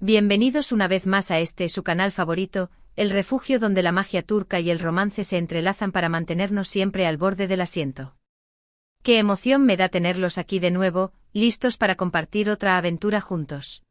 Bienvenidos una vez más a su canal favorito, el refugio donde la magia turca y el romance se entrelazan para mantenernos siempre al borde del asiento. Qué emoción me da tenerlos aquí de nuevo, listos para compartir otra aventura juntos.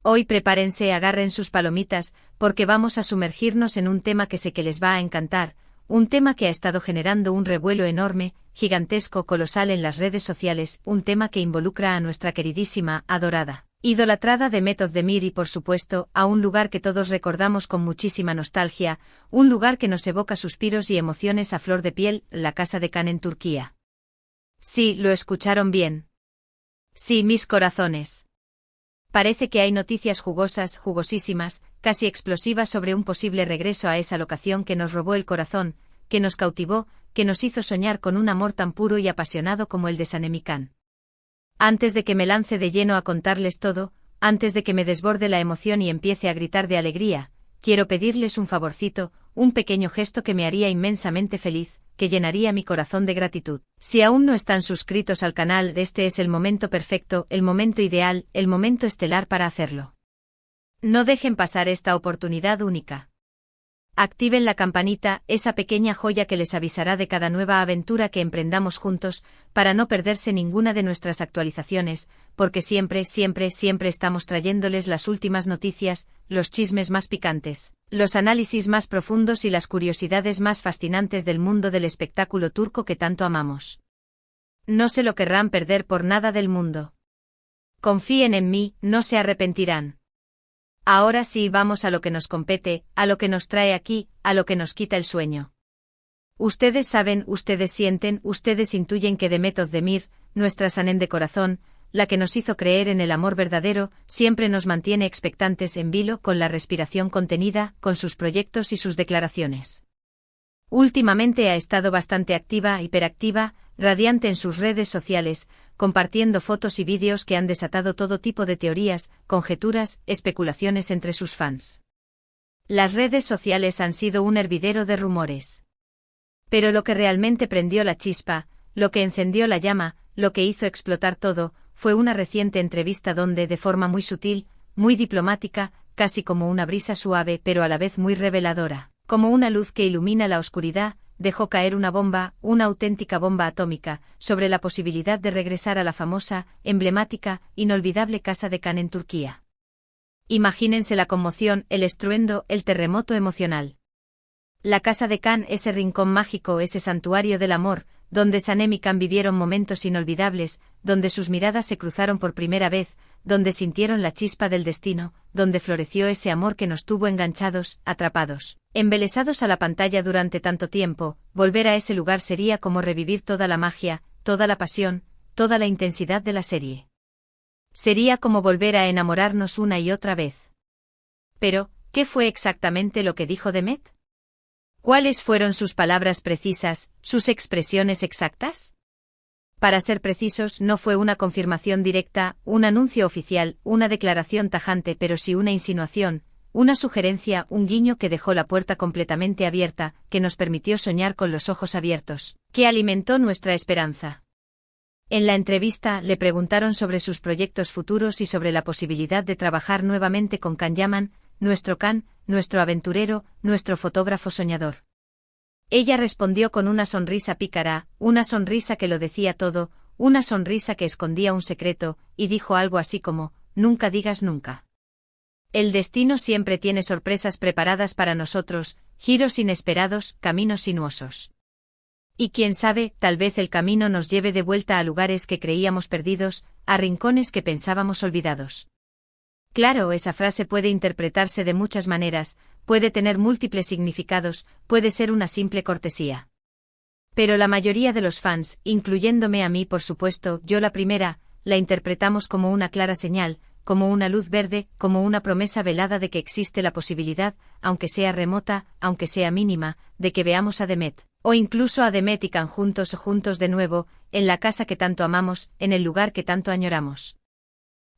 Hoy prepárense, agarren sus palomitas, porque vamos a sumergirnos en un tema que sé que les va a encantar, un tema que ha estado generando un revuelo enorme, gigantesco, colosal en las redes sociales, un tema que involucra a nuestra queridísima, adorada, idolatrada Demet Özdemir y por supuesto, a un lugar que todos recordamos con muchísima nostalgia, un lugar que nos evoca suspiros y emociones a flor de piel, la Casa de Can en Turquía. Sí, lo escucharon bien. Sí, mis corazones. Parece que hay noticias jugosas, jugosísimas, casi explosivas sobre un posible regreso a esa locación que nos robó el corazón, que nos cautivó, que nos hizo soñar con un amor tan puro y apasionado como el de Sanem Can. Antes de que me lance de lleno a contarles todo, antes de que me desborde la emoción y empiece a gritar de alegría, quiero pedirles un favorcito, un pequeño gesto que me haría inmensamente feliz, que llenaría mi corazón de gratitud. Si aún no están suscritos al canal, este es el momento perfecto, el momento ideal, el momento estelar para hacerlo. No dejen pasar esta oportunidad única. Activen la campanita, esa pequeña joya que les avisará de cada nueva aventura que emprendamos juntos, para no perderse ninguna de nuestras actualizaciones, porque siempre, siempre, siempre estamos trayéndoles las últimas noticias, los chismes más picantes, los análisis más profundos y las curiosidades más fascinantes del mundo del espectáculo turco que tanto amamos. No se lo querrán perder por nada del mundo. Confíen en mí, no se arrepentirán. Ahora sí, vamos a lo que nos compete, a lo que nos trae aquí, a lo que nos quita el sueño. Ustedes saben, ustedes sienten, ustedes intuyen que Demet Özdemir, nuestra Sanem de corazón, la que nos hizo creer en el amor verdadero, siempre nos mantiene expectantes en vilo, con la respiración contenida, con sus proyectos y sus declaraciones. Últimamente ha estado bastante activa, hiperactiva, radiante en sus redes sociales, compartiendo fotos y vídeos que han desatado todo tipo de teorías, conjeturas, especulaciones entre sus fans. Las redes sociales han sido un hervidero de rumores. Pero lo que realmente prendió la chispa, lo que encendió la llama, lo que hizo explotar todo, fue una reciente entrevista donde, de forma muy sutil, muy diplomática, casi como una brisa suave pero a la vez muy reveladora, como una luz que ilumina la oscuridad, dejó caer una bomba, una auténtica bomba atómica, sobre la posibilidad de regresar a la famosa, emblemática, inolvidable Casa de Can en Turquía. Imagínense la conmoción, el estruendo, el terremoto emocional. La Casa de Can, ese rincón mágico, ese santuario del amor, donde Sanem y Can vivieron momentos inolvidables, donde sus miradas se cruzaron por primera vez, donde sintieron la chispa del destino, donde floreció ese amor que nos tuvo enganchados, atrapados, embelesados a la pantalla durante tanto tiempo. Volver a ese lugar sería como revivir toda la magia, toda la pasión, toda la intensidad de la serie. Sería como volver a enamorarnos una y otra vez. Pero, ¿qué fue exactamente lo que dijo Demet? ¿Cuáles fueron sus palabras precisas, sus expresiones exactas? Para ser precisos, no fue una confirmación directa, un anuncio oficial, una declaración tajante, pero sí una insinuación, una sugerencia, un guiño que dejó la puerta completamente abierta, que nos permitió soñar con los ojos abiertos, que alimentó nuestra esperanza. En la entrevista le preguntaron sobre sus proyectos futuros y sobre la posibilidad de trabajar nuevamente con Can Yaman, nuestro Can, nuestro aventurero, nuestro fotógrafo soñador. Ella respondió con una sonrisa pícara, una sonrisa que lo decía todo, una sonrisa que escondía un secreto, y dijo algo así como, nunca digas nunca. El destino siempre tiene sorpresas preparadas para nosotros, giros inesperados, caminos sinuosos. Y quién sabe, tal vez el camino nos lleve de vuelta a lugares que creíamos perdidos, a rincones que pensábamos olvidados. Claro, esa frase puede interpretarse de muchas maneras, puede tener múltiples significados, puede ser una simple cortesía. Pero la mayoría de los fans, incluyéndome a mí por supuesto, yo la primera, la interpretamos como una clara señal, como una luz verde, como una promesa velada de que existe la posibilidad, aunque sea remota, aunque sea mínima, de que veamos a Demet, o incluso a Demet y Can juntos o juntos de nuevo, en la casa que tanto amamos, en el lugar que tanto añoramos.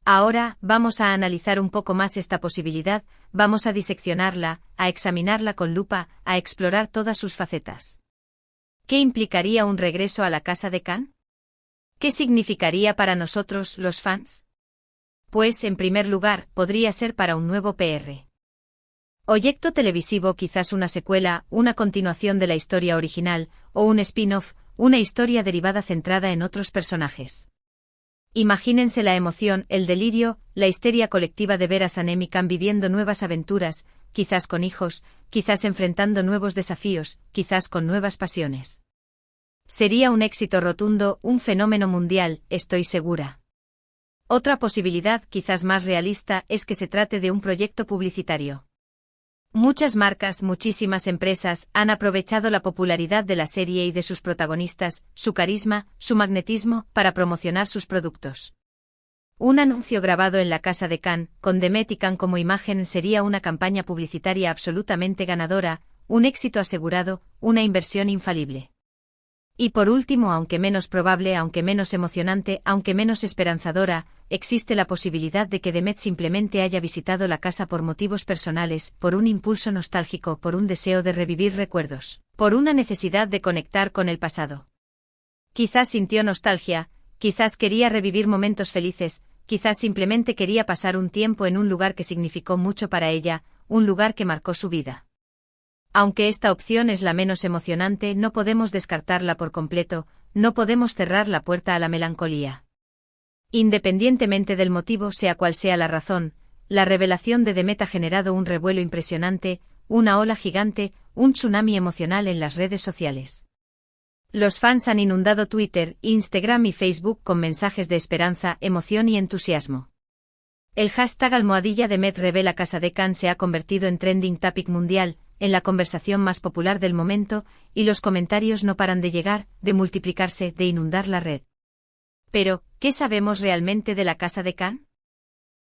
Ahora, vamos a analizar un poco más esta posibilidad, vamos a diseccionarla, a examinarla con lupa, a explorar todas sus facetas. ¿Qué implicaría un regreso a la Casa de Can? ¿Qué significaría para nosotros, los fans? Pues, en primer lugar, podría ser para un nuevo PR. Proyecto televisivo, quizás una secuela, una continuación de la historia original, o un spin-off, una historia derivada centrada en otros personajes. Imagínense la emoción, el delirio, la histeria colectiva de ver a Sanem y Can viviendo nuevas aventuras, quizás con hijos, quizás enfrentando nuevos desafíos, quizás con nuevas pasiones. Sería un éxito rotundo, un fenómeno mundial, estoy segura. Otra posibilidad, quizás más realista, es que se trate de un proyecto publicitario. Muchas marcas, muchísimas empresas, han aprovechado la popularidad de la serie y de sus protagonistas, su carisma, su magnetismo, para promocionar sus productos. Un anuncio grabado en la casa de Can, con Demet y Can como imagen, sería una campaña publicitaria absolutamente ganadora, un éxito asegurado, una inversión infalible. Y por último, aunque menos probable, aunque menos emocionante, aunque menos esperanzadora, existe la posibilidad de que Demet simplemente haya visitado la casa por motivos personales, por un impulso nostálgico, por un deseo de revivir recuerdos, por una necesidad de conectar con el pasado. Quizás sintió nostalgia, quizás quería revivir momentos felices, quizás simplemente quería pasar un tiempo en un lugar que significó mucho para ella, un lugar que marcó su vida. Aunque esta opción es la menos emocionante, no podemos descartarla por completo, no podemos cerrar la puerta a la melancolía. Independientemente del motivo, sea cual sea la razón, la revelación de Demet ha generado un revuelo impresionante, una ola gigante, un tsunami emocional en las redes sociales. Los fans han inundado Twitter, Instagram y Facebook con mensajes de esperanza, emoción y entusiasmo. El hashtag #Demet revela Casa de Can se ha convertido en trending topic mundial, en la conversación más popular del momento, y los comentarios no paran de llegar, de multiplicarse, de inundar la red. Pero, ¿qué sabemos realmente de la Casa de Can?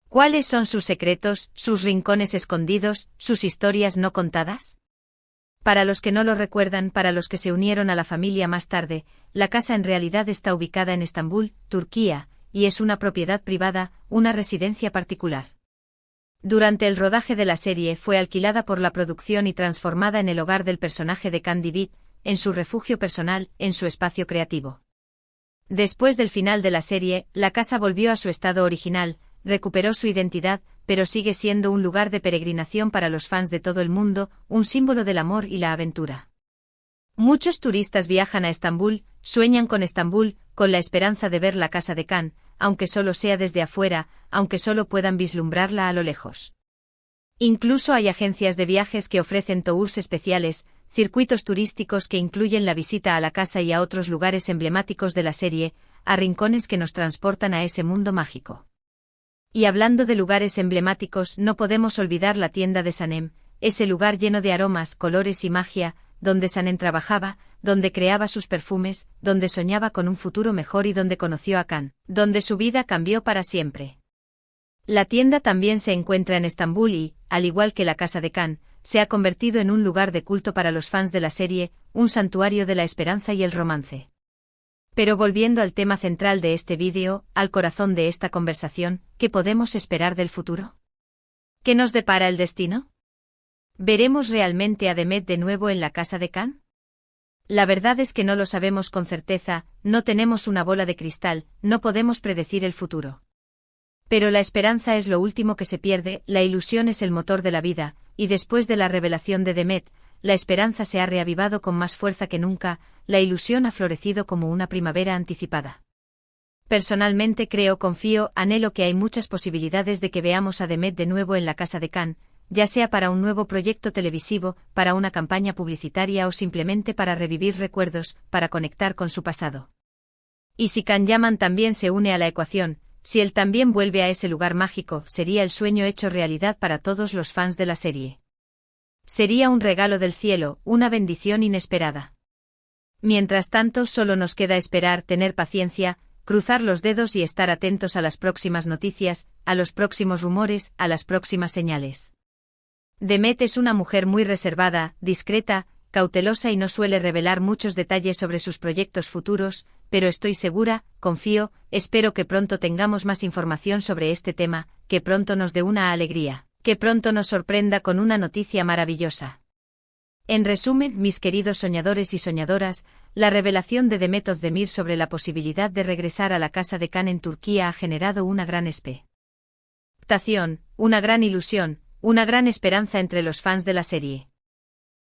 ¿Cuáles son sus secretos, sus rincones escondidos, sus historias no contadas? Para los que no lo recuerdan, para los que se unieron a la familia más tarde, la casa en realidad está ubicada en Estambul, Turquía, y es una propiedad privada, una residencia particular. Durante el rodaje de la serie fue alquilada por la producción y transformada en el hogar del personaje de Can David, en su refugio personal, en su espacio creativo. Después del final de la serie, la casa volvió a su estado original, recuperó su identidad, pero sigue siendo un lugar de peregrinación para los fans de todo el mundo, un símbolo del amor y la aventura. Muchos turistas viajan a Estambul, sueñan con Estambul, con la esperanza de ver la Casa de Can, aunque solo sea desde afuera, aunque solo puedan vislumbrarla a lo lejos. Incluso hay agencias de viajes que ofrecen tours especiales, circuitos turísticos que incluyen la visita a la casa y a otros lugares emblemáticos de la serie, a rincones que nos transportan a ese mundo mágico. Y hablando de lugares emblemáticos, no podemos olvidar la tienda de Sanem, ese lugar lleno de aromas, colores y magia, donde Sanem trabajaba, donde creaba sus perfumes, donde soñaba con un futuro mejor y donde conoció a Can, donde su vida cambió para siempre. La tienda también se encuentra en Estambul y, al igual que la casa de Can, se ha convertido en un lugar de culto para los fans de la serie, un santuario de la esperanza y el romance. Pero volviendo al tema central de este vídeo, al corazón de esta conversación, ¿qué podemos esperar del futuro? ¿Qué nos depara el destino? ¿Veremos realmente a Demet de nuevo en la casa de Can? La verdad es que no lo sabemos con certeza, no tenemos una bola de cristal, no podemos predecir el futuro. Pero la esperanza es lo último que se pierde, la ilusión es el motor de la vida, y después de la revelación de Demet, la esperanza se ha reavivado con más fuerza que nunca, la ilusión ha florecido como una primavera anticipada. Personalmente creo, confío, anhelo que hay muchas posibilidades de que veamos a Demet de nuevo en la casa de Can, ya sea para un nuevo proyecto televisivo, para una campaña publicitaria o simplemente para revivir recuerdos, para conectar con su pasado. Y si Can Yaman también se une a la ecuación, si él también vuelve a ese lugar mágico, sería el sueño hecho realidad para todos los fans de la serie. Sería un regalo del cielo, una bendición inesperada. Mientras tanto, solo nos queda esperar, tener paciencia, cruzar los dedos y estar atentos a las próximas noticias, a los próximos rumores, a las próximas señales. Demet es una mujer muy reservada, discreta, cautelosa y no suele revelar muchos detalles sobre sus proyectos futuros, pero estoy segura, confío, espero que pronto tengamos más información sobre este tema, que pronto nos dé una alegría, que pronto nos sorprenda con una noticia maravillosa. En resumen, mis queridos soñadores y soñadoras, la revelación de Demet Özdemir sobre la posibilidad de regresar a la casa de Can en Turquía ha generado una gran aceptación, una gran ilusión, una gran esperanza entre los fans de la serie.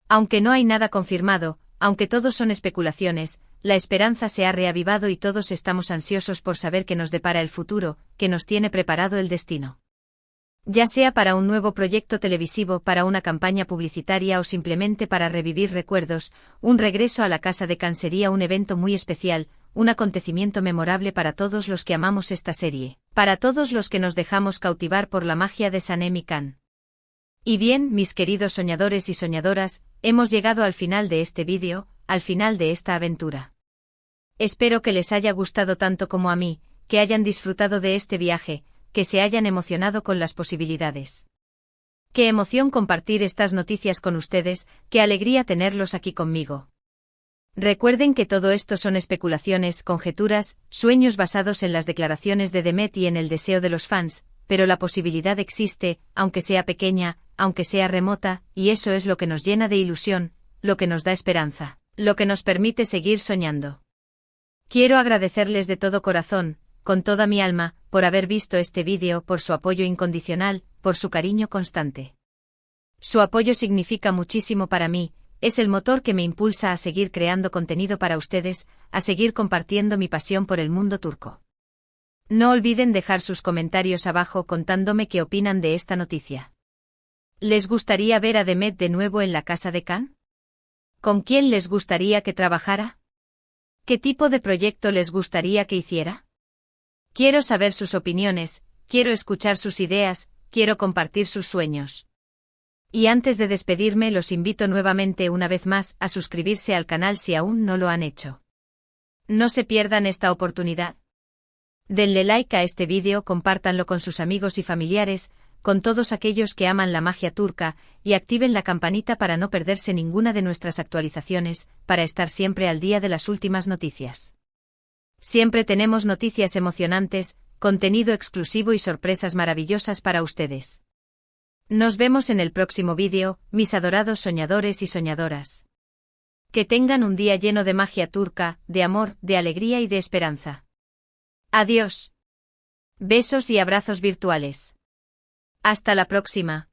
Aunque no hay nada confirmado, aunque todos son especulaciones, la esperanza se ha reavivado y todos estamos ansiosos por saber qué nos depara el futuro, qué nos tiene preparado el destino. Ya sea para un nuevo proyecto televisivo, para una campaña publicitaria o simplemente para revivir recuerdos, un regreso a la casa de Khan sería un evento muy especial, un acontecimiento memorable para todos los que amamos esta serie, para todos los que nos dejamos cautivar por la magia de Sanem y Khan. Y bien, mis queridos soñadores y soñadoras, hemos llegado al final de este vídeo, al final de esta aventura. Espero que les haya gustado tanto como a mí, que hayan disfrutado de este viaje, que se hayan emocionado con las posibilidades. Qué emoción compartir estas noticias con ustedes, qué alegría tenerlos aquí conmigo. Recuerden que todo esto son especulaciones, conjeturas, sueños basados en las declaraciones de Demet y en el deseo de los fans, pero la posibilidad existe, aunque sea pequeña, aunque sea remota, y eso es lo que nos llena de ilusión, lo que nos da esperanza, lo que nos permite seguir soñando. Quiero agradecerles de todo corazón, con toda mi alma, por haber visto este vídeo, por su apoyo incondicional, por su cariño constante. Su apoyo significa muchísimo para mí, es el motor que me impulsa a seguir creando contenido para ustedes, a seguir compartiendo mi pasión por el mundo turco. No olviden dejar sus comentarios abajo contándome qué opinan de esta noticia. ¿Les gustaría ver a Demet de nuevo en la casa de Khan? ¿Con quién les gustaría que trabajara? ¿Qué tipo de proyecto les gustaría que hiciera? Quiero saber sus opiniones, quiero escuchar sus ideas, quiero compartir sus sueños. Y antes de despedirme los invito nuevamente una vez más a suscribirse al canal si aún no lo han hecho. No se pierdan esta oportunidad. Denle like a este vídeo, compártanlo con sus amigos y familiares, con todos aquellos que aman la magia turca, y activen la campanita para no perderse ninguna de nuestras actualizaciones, para estar siempre al día de las últimas noticias. Siempre tenemos noticias emocionantes, contenido exclusivo y sorpresas maravillosas para ustedes. Nos vemos en el próximo vídeo, mis adorados soñadores y soñadoras. Que tengan un día lleno de magia turca, de amor, de alegría y de esperanza. Adiós. Besos y abrazos virtuales. Hasta la próxima.